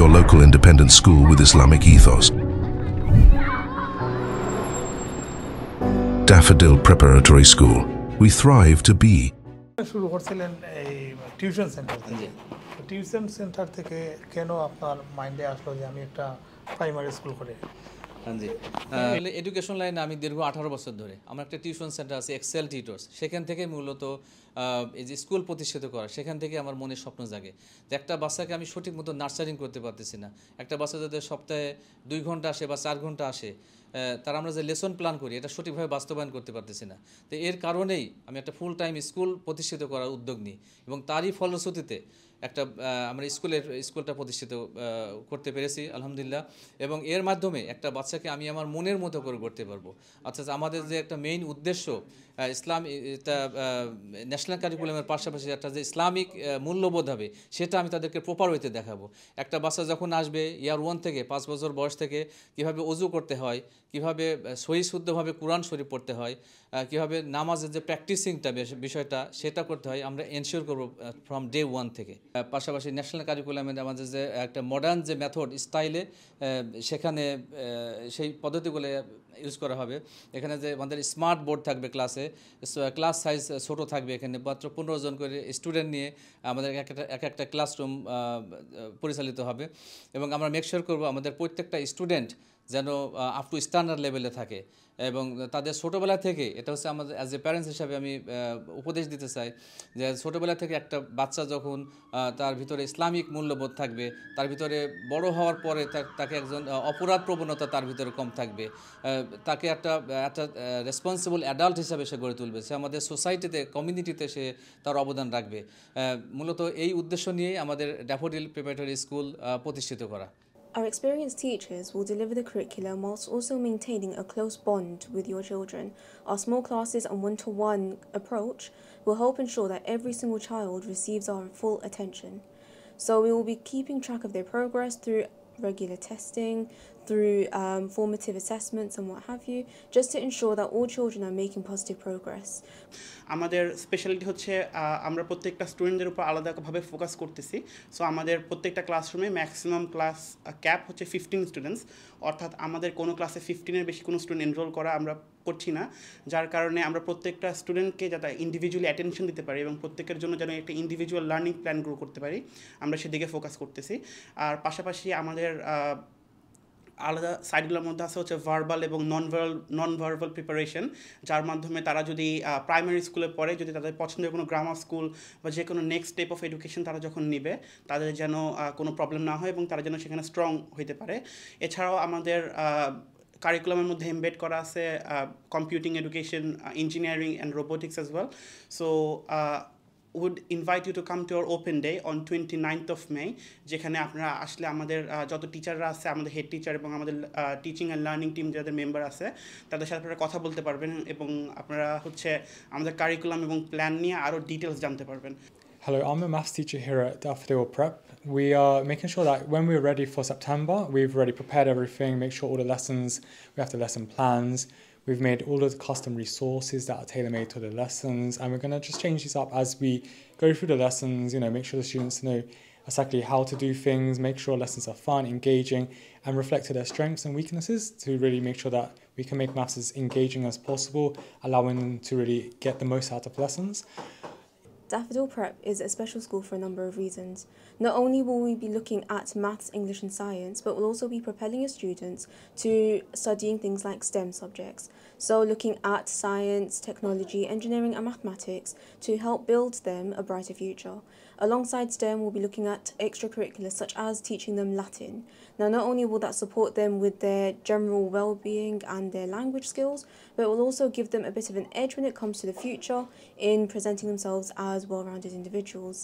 your local independent school with Islamic ethos. Daffodil Preparatory School. We thrive to be. শুরু করছিলেন এই tuition centre থেকে tuition centre থেকে কেন আপনার মাইন্ডে আসলো যে আমি একটা প্রাইমারি স্কুল করে জি এডুকেশন লাইনে আমি দীর্ঘ 18 বছর ধরে আমার একটা টিউশন সেন্টার আছে এক্সেল টিউটর্স সেখান থেকে মূলত এই যে স্কুল প্রতিষ্ঠিত করা সেখান থেকে আমার মনে স্বপ্ন জাগে যে একটা বাচ্চাকে আমি সঠিক মতো নার্সারিং করতে পারতেছি না একটা বাচ্চা যাদের সপ্তাহে 2 ঘন্টা আসে বা 4 ঘন্টা আসে তার আমরা যে লেসন প্ল্যান করি এটা সঠিকভাবে বাস্তবায়ন করতে পারতেছি না তো এর কারণেই আমি একটা ফুল টাইম স্কুল প্রতিষ্ঠিত করার উদ্যোগ নিই এবং তারই ফলশ্রুতিতে একটা আমরা স্কুলটা প্রতিষ্ঠিত করতে পেরেছি আলহামদুলিল্লাহ এবং এর মাধ্যমে একটা বাচ্চাকে আমি আমার মনের মতো করে করতে পারবো অর্থাৎ আমাদের যে একটা মেইন উদ্দেশ্য ইসলাম এটা ন্যাশনাল কারিকুলামের পাশাপাশি একটা যে ইসলামিক মূল্যবোধ হবে সেটা আমি তাদেরকে প্রপার ওয়েতে দেখাবো একটা বাচ্চা যখন আসবে ইয়ার 1 থেকে 5 বছর বয়স থেকে কীভাবে অজু করতে হয় কীভাবে সহি শুদ্ধভাবে কোরআন শরীফ পড়তে হয় কীভাবে নামাজের যে প্র্যাকটিসিংটা বিষয়টা সেটা করতে হয় আমরা এনশিওর করবো ফ্রম ডে 1 থেকে পাশাপাশি ন্যাশনাল কারিকুলামের আমাদের যে একটা মডার্ন যে মেথড স্টাইলে সেখানে সেই পদ্ধতিগুলো ইউজ করা হবে এখানে যে আমাদের স্মার্ট বোর্ড থাকবে ক্লাসে ক্লাস সাইজ ছোটো থাকবে এখানে মাত্র 15 জন করে স্টুডেন্ট নিয়ে আমাদের এক একটা ক্লাসরুম পরিচালিত হবে এবং আমরা মেকশিওর করব আমাদের প্রত্যেকটা স্টুডেন্ট যেন আপ টু স্ট্যান্ডার্ড লেভেলে থাকে এবং তাদের ছোটোবেলা থেকে এটা হচ্ছে আমাদের অ্যাজ এ প্যারেন্টস হিসাবে আমি উপদেশ দিতে চাই যে ছোটোবেলা থেকে একটা বাচ্চা যখন তার ভিতরে ইসলামিক মূল্যবোধ থাকবে তার ভিতরে বড় হওয়ার পরে তাকে একজন অপরাধ প্রবণতা তার ভিতরে কম থাকবে তাকে একটা রেসপন্সিবল অ্যাডাল্ট হিসাবে সে গড়ে তুলবে সে আমাদের সোসাইটিতে কমিউনিটিতে সে তার অবদান রাখবে মূলত এই উদ্দেশ্য নিয়েই আমাদের ড্যাফোডিল প্রিপারেটরি স্কুল প্রতিষ্ঠিত করা Our experienced teachers will deliver the curriculum whilst also maintaining a close bond with your children. Our small classes and one-to-one approach will help ensure that every single child receives our full attention. So we will be keeping track of their progress through regular testing, through formative assessments and what have you, just to ensure that all children are making positive progress. আমাদের speciality হচ্ছে আমরা প্রত্যেকটা স্টুডেন্টদের উপর আলাদাভাবে focus করতেছি so আমাদের প্রত্যেকটা ক্লাসরুমে ম্যাক্সিমাম ক্লাস ক্যাপ হচ্ছে 15 স্টুডেন্টস অর্থাৎ আমাদের কোনো ক্লাসে 15-এর বেশি কোনো স্টুডেন্ট এনরোল করা আমরা করছি না যার কারণে আমরা প্রত্যেকটা স্টুডেন্টকে যাতে ইন্ডিভিজুয়ালি অ্যাটেনশন দিতে পারি এবং প্রত্যেকের জন্য যেন একটা ইন্ডিভিজুয়াল লার্নিং প্ল্যান গ্রো করতে পারি আমরা সেদিকে ফোকাস করতেছি আর পাশাপাশি আমাদের আলাদা সাইডগুলোর মধ্যে আছে হচ্ছে ভার্বাল এবং নন ভার্বাল প্রিপারেশন যার মাধ্যমে তারা যদি প্রাইমারি স্কুলে পড়ে যদি তাদের পছন্দের কোনো গ্রামার স্কুল বা যে কোনো নেক্সট স্টেপ অফ এডুকেশন তারা যখন নেবে তাদের যেন কোনো প্রবলেম না হয় এবং তারা যেন সেখানে স্ট্রং হইতে পারে এছাড়াও আমাদের কারিকুলামের মধ্যে এমবেড করা আছে computing education engineering and robotics as well so would invite you to come to our open day on 29th of May যেখানে আপনারা আসলে আমাদের যত টিচাররা আছে আমাদের হেড টিচার এবং আমাদের টিচিং অ্যান্ড লার্নিং টিম যাদের মেম্বার আছে তাদের সাথে আপনারা কথা বলতে পারবেন এবং আপনারা হচ্ছে আমাদের কারিকুলাম এবং প্ল্যান নিয়ে আরও ডিটেলস জানতে পারবেন Hello, I'm a maths teacher here at Daffodil Prep. We are making sure that when we're ready for September, we've already prepared everything, make sure all the lessons, we have the lesson plans, we've made all of the custom resources that are tailor-made to the lessons, and we're going to just change these up as we go through the lessons, make sure the students know exactly how to do things, make sure lessons are fun, engaging, and reflect to their strengths and weaknesses to really make sure that we can make maths as engaging as possible, allowing them to really get the most out of lessons. Daffodil Prep is a special school for a number of reasons. Not only will we be looking at maths, English and science, but we'll also be propelling your students to studying things like STEM subjects. So looking at science, technology, engineering and mathematics to help build them a brighter future. Alongside STEM, we'll be looking at extracurriculars such as teaching them Latin. Now, not only will that support them with their general well-being and their language skills, but it will also give them a bit of an edge when it comes to the future in presenting themselves as well-rounded individuals.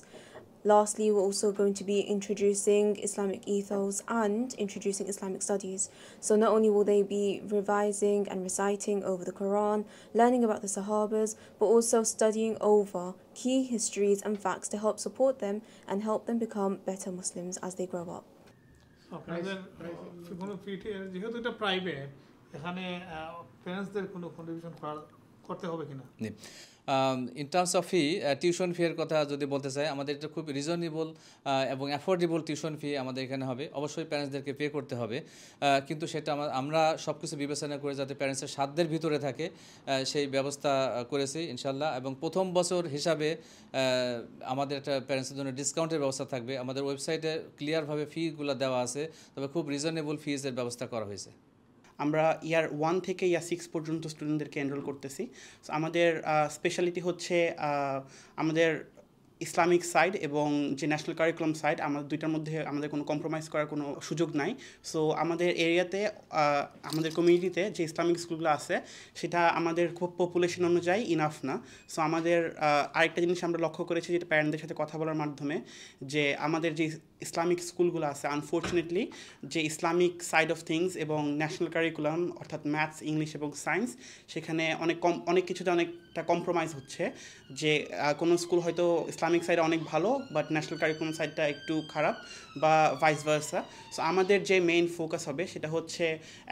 Lastly, we're also going to be introducing Islamic ethos and introducing Islamic studies. So not only will they be revising and reciting over the Quran, learning about the Sahabas, but also studying over key histories and facts to help support them and help them become better Muslims as they grow up. আপনাদের কোনো যেহেতু এটা private এখানে প্যারেন্টসদের কোনো contribution করতে হবে কিনা in terms of fee, tuition fee এর কথা যদি বলতে চাই, আমাদের এটা খুব রিজনেবল এবং অ্যাফোর্ডেবল টিউশন ফি আমাদের এখানে হবে। অবশ্যই প্যারেন্টসদেরকে পে করতে হবে, কিন্তু সেটা আমরা সব কিছু বিবেচনা করে যাতে প্যারেন্টসের সাধ্যের ভিতরে থাকে সেই ব্যবস্থা করেছি ইনশাল্লাহ। এবং প্রথম বছর হিসাবে আমাদের একটা প্যারেন্টসের জন্য ডিসকাউন্টের ব্যবস্থা থাকবে। আমাদের ওয়েবসাইটে ক্লিয়ারভাবে ফিগুলো দেওয়া আছে, তবে খুব রিজনেবল ফিজের ব্যবস্থা করা হয়েছে। আমরা ইয়ার 1 থেকে ইয়ার 6 পর্যন্ত স্টুডেন্টদেরকে এনরোল করতেছি। সো আমাদের স্পেশালিটি হচ্ছে আমাদের ইসলামিক সাইড এবং যে ন্যাশনাল কারিকুলাম সাইড, আমাদের দুইটার মধ্যে আমাদের কোনো কম্প্রোমাইজ করার কোনো সুযোগ নাই। সো আমাদের এরিয়াতে আমাদের কমিউনিটিতে যে ইসলামিক স্কুলগুলো আছে সেটা আমাদের খুব পপুলেশন অনুযায়ী ইনাফ না। সো আমাদের আরেকটা জিনিস আমরা লক্ষ্য করেছি, যেটা প্যারেন্টদের সাথে কথা বলার মাধ্যমে, যে আমাদের যে ইসলামিক স্কুলগুলো আছে আনফর্চুনেটলি যে ইসলামিক সাইড অফ থিংস এবং ন্যাশনাল কারিকুলাম অর্থাৎ ম্যাথস, ইংলিশ এবং সায়েন্স, সেখানে অনেক কিছুতে অনেকটা কম্প্রোমাইজ হচ্ছে। যে কোনো স্কুল হয়তো ইসলামিক সাইডে অনেক ভালো বাট ন্যাশনাল কারিকুলাম সাইডটা একটু খারাপ, বা ভাইস ভার্সা। সো আমাদের যে মেইন ফোকাস হবে সেটা হচ্ছে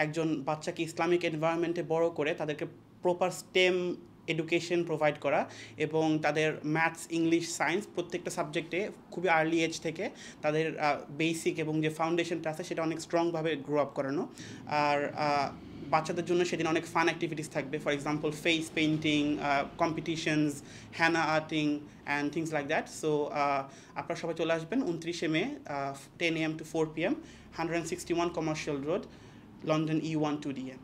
একজন বাচ্চাকে ইসলামিক এনভায়রনমেন্টে বড় করে তাদেরকে প্রপার স্টেম এডুকেশন প্রোভাইড করা এবং তাদের ম্যাথস, ইংলিশ, সায়েন্স প্রত্যেকটা সাবজেক্টে খুবই আর্লি এজ থেকে তাদের বেসিক এবং যে ফাউন্ডেশনটা আছে সেটা অনেক স্ট্রংভাবে গ্রো আপ করানো। আর বাচ্চাদের জন্য সেদিন অনেক ফান অ্যাক্টিভিটিস থাকবে, for example face painting competitions, Hannah arting and things like that. So আপনারা সবাই চলে আসবেন 29শে মে 10 AM to 4 PM, 161 commercial road, London E1 2DA।